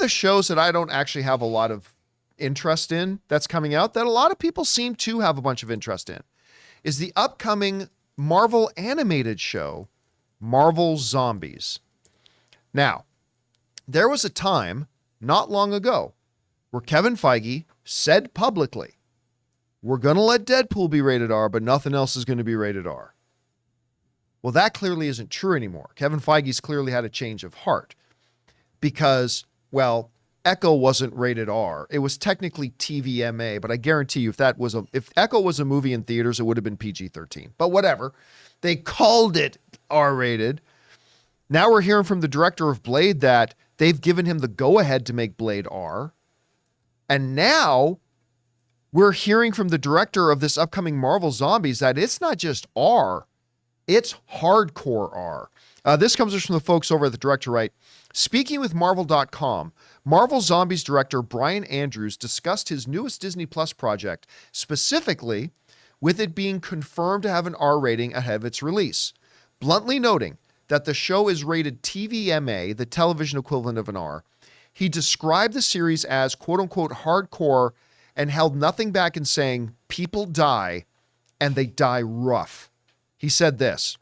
the shows that I don't actually have a lot of interest in that's coming out that a lot of people seem to have a bunch of interest in is the upcoming Marvel animated show, Marvel Zombies. Now, there was a time not long ago where Kevin Feige said publicly, we're going to let Deadpool be rated R, but nothing else is going to be rated R. Well, that clearly isn't true anymore. Kevin Feige's clearly had a change of heart because, well, Echo wasn't rated R. It was technically TVMA, but I guarantee you if Echo was a movie in theaters, it would have been PG-13. But whatever. They called it R-rated. Now we're hearing from the director of Blade that they've given him the go-ahead to make Blade R. And now we're hearing from the director of this upcoming Marvel Zombies that it's not just R, it's hardcore R. This comes from the folks over at the director right. Speaking with Marvel.com, Marvel Zombies director Brian Andrews discussed his newest Disney Plus project, specifically with it being confirmed to have an R rating ahead of its release, bluntly noting that the show is rated TVMA, the television equivalent of an R. He described the series as quote-unquote hardcore and held nothing back in saying, people die, and they die rough. He said this,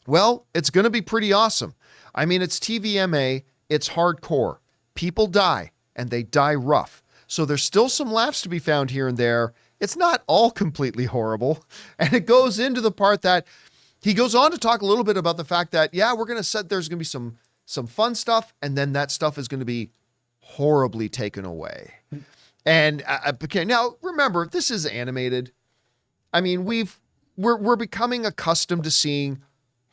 well, it's going to be pretty awesome. I mean, it's TVMA, it's hardcore. People die, and they die rough. So there's still some laughs to be found here and there. It's not all completely horrible. And it goes into the part that he goes on to talk a little bit about the fact that, yeah, we're going to set, there's going to be some fun stuff, and then that stuff is going to be horribly taken away. And now remember, this is animated. I mean, we're becoming accustomed to seeing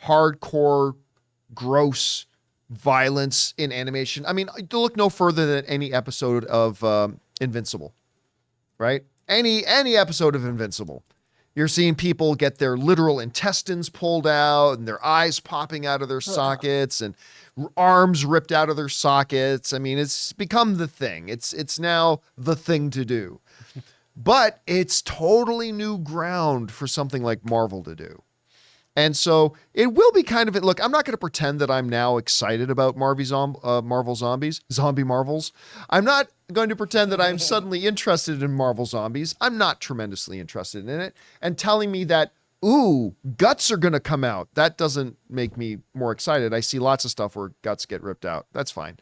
hardcore, gross violence in animation. I mean, look no further than any episode of Invincible, right? Any episode of Invincible. You're seeing people get their literal intestines pulled out and their eyes popping out of their sockets and arms ripped out of their sockets. I mean, it's become the thing. It's now the thing to do. But it's totally new ground for something like Marvel to do. And so it will be kind of it. Look, I'm not going to pretend that I'm now excited about Marvel Zombies, Zombie Marvels. I'm not going to pretend that I'm suddenly interested in Marvel Zombies. I'm not tremendously interested in it. And telling me that, ooh, guts are going to come out, that doesn't make me more excited. I see lots of stuff where guts get ripped out. That's fine.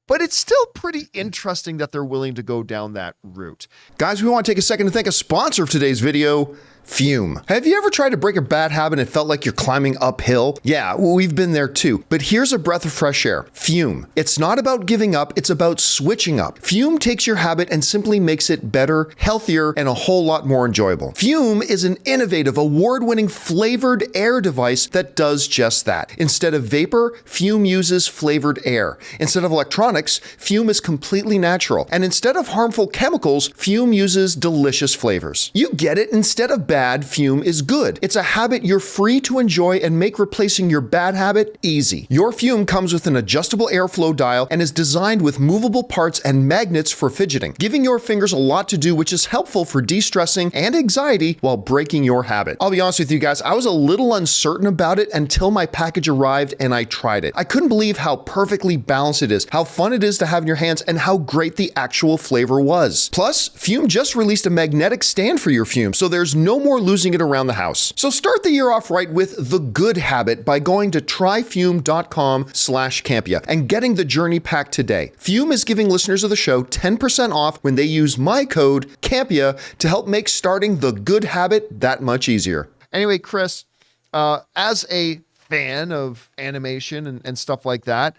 But it's still pretty interesting that they're willing to go down that route. Guys, we want to take a second to thank a sponsor of today's video, Fume. Have you ever tried to break a bad habit and it felt like you're climbing uphill? Yeah, we've been there too. But here's a breath of fresh air. Fume. It's not about giving up, it's about switching up. Fume takes your habit and simply makes it better, healthier, and a whole lot more enjoyable. Fume is an innovative, award-winning flavored air device that does just that. Instead of vapor, Fume uses flavored air. Instead of electronics, Fume is completely natural. And instead of harmful chemicals, Fume uses delicious flavors. You get it? Instead of bad, Fume is good. It's a habit you're free to enjoy and make replacing your bad habit easy. Your Fume comes with an adjustable airflow dial and is designed with movable parts and magnets for fidgeting, giving your fingers a lot to do, which is helpful for de-stressing and anxiety while breaking your habit. I'll be honest with you guys, I was a little uncertain about it until my package arrived and I tried it. I couldn't believe how perfectly balanced it is, how fun it is to have in your hands, and how great the actual flavor was. Plus, Fume just released a magnetic stand for your Fume, so there's no more losing it around the house. So start the year off right with the good habit by going to tryfume.com/Campea and getting the journey pack today. Fume is giving listeners of the show 10% off when they use my code Campea to help make starting the good habit that much easier. Anyway, Chris, as a fan of animation and stuff like that,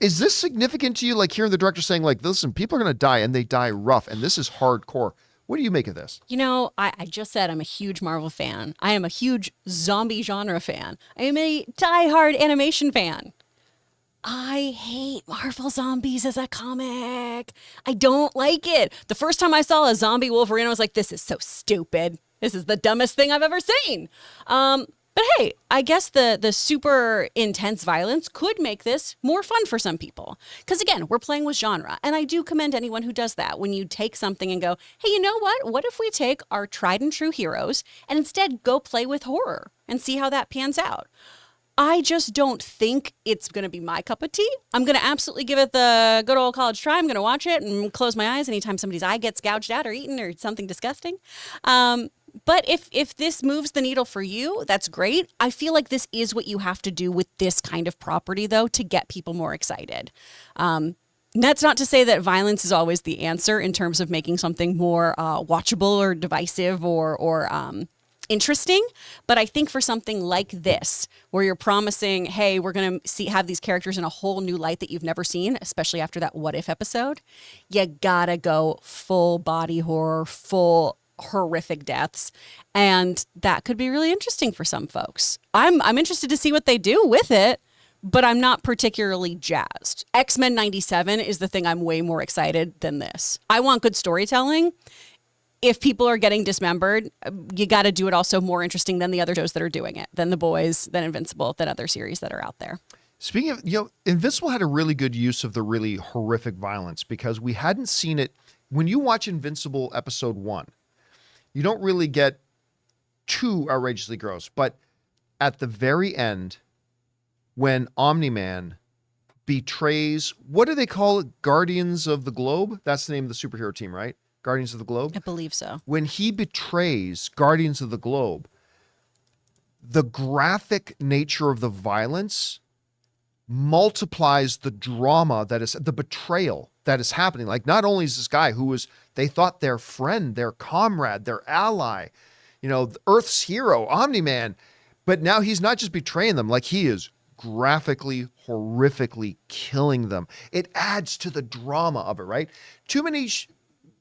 is this significant to you? Like hearing the director saying like, listen, people are going to die and they die rough and this is hardcore. What do you make of this? You know, I just said I'm a huge Marvel fan. I am a huge zombie genre fan. I am a diehard animation fan. I hate Marvel Zombies as a comic. I don't like it. The first time I saw a zombie Wolverine, I was like, this is so stupid. This is the dumbest thing I've ever seen. But hey, I guess the super intense violence could make this more fun for some people. Because again, we're playing with genre. And I do commend anyone who does that. When you take something and go, hey, you know what? What if we take our tried and true heroes and instead go play with horror and see how that pans out? I just don't think it's going to be my cup of tea. I'm going to absolutely give it the good old college try. I'm going to watch it and close my eyes anytime somebody's eye gets gouged out or eaten or something disgusting. But if this moves the needle for you, that's great. I feel like this is what you have to do with this kind of property, though, to get people more excited. That's not to say that violence is always the answer in terms of making something more watchable or divisive or interesting. But I think for something like this, where you're promising, hey, we're going to have these characters in a whole new light that you've never seen, especially after that What If episode, you gotta go full body horror, full horrific deaths, and that could be really interesting for some folks. I'm interested to see what they do with it, but I'm not particularly jazzed. X-Men 97 is the thing I'm way more excited than this. I want good storytelling. If people are getting dismembered, you got to do it also more interesting than the other shows that are doing it, than The Boys, than Invincible, than other series that are out there. Speaking of, Invincible had a really good use of the really horrific violence because we hadn't seen it. When you watch Invincible episode 1, you don't really get too outrageously gross, but at the very end, when Omni-Man betrays, what do they call it? Guardians of the Globe? That's the name of the superhero team, right? Guardians of the Globe? I believe so. When he betrays Guardians of the Globe, the graphic nature of the violence multiplies the drama that is, the betrayal that is happening. Like, not only is this guy who was, they thought their friend, their comrade, their ally, Earth's hero, Omni-Man, but now he's not just betraying them, like he is graphically, horrifically killing them. It adds to the drama of it, right? Too many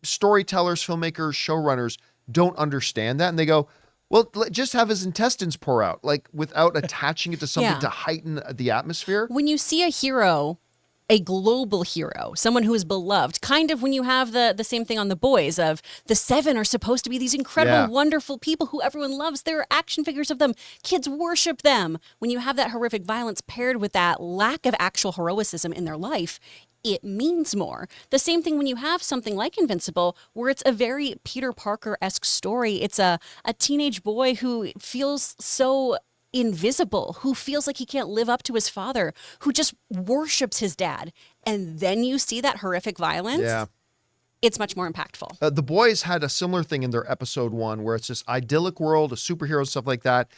storytellers, filmmakers, showrunners don't understand that. And they go, well, just have his intestines pour out, like without attaching it to something to heighten the atmosphere. When you see a hero, a global hero, someone who is beloved, kind of when you have the same thing on The Boys of the Seven are supposed to be these incredible, wonderful people who everyone loves. There are action figures of them. Kids worship them. When you have that horrific violence paired with that lack of actual heroicism in their life, it means more. The same thing when you have something like Invincible, where it's a very Peter Parker-esque story. It's a teenage boy who feels so invisible, who feels like he can't live up to his father, who just worships his dad. And then you see that horrific violence. Yeah. It's much more impactful. The Boys had a similar thing in their episode 1 where it's this idyllic world of superheroes, stuff like that.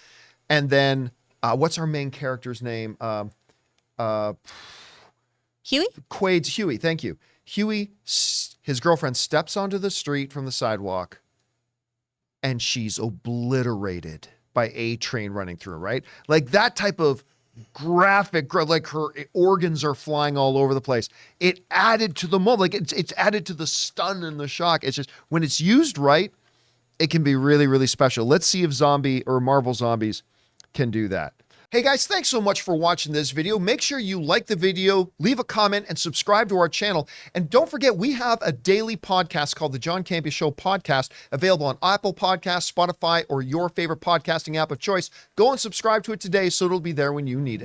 And then, what's our main character's name? Huey? Quaid's Huey, thank you. Huey, his girlfriend steps onto the street from the sidewalk and she's obliterated by a train running through, right? Like that type of graphic, like her organs are flying all over the place. It added to the moment, like it's added to the stun and the shock. It's just, when it's used right, it can be really, really special. Let's see if Zombie or Marvel Zombies can do that. Hey guys, thanks so much for watching this video. Make sure you like the video, leave a comment, and subscribe to our channel. And don't forget, we have a daily podcast called the John Campea Show podcast, available on Apple Podcasts, Spotify, or your favorite podcasting app of choice. Go and subscribe to it today so it'll be there when you need it.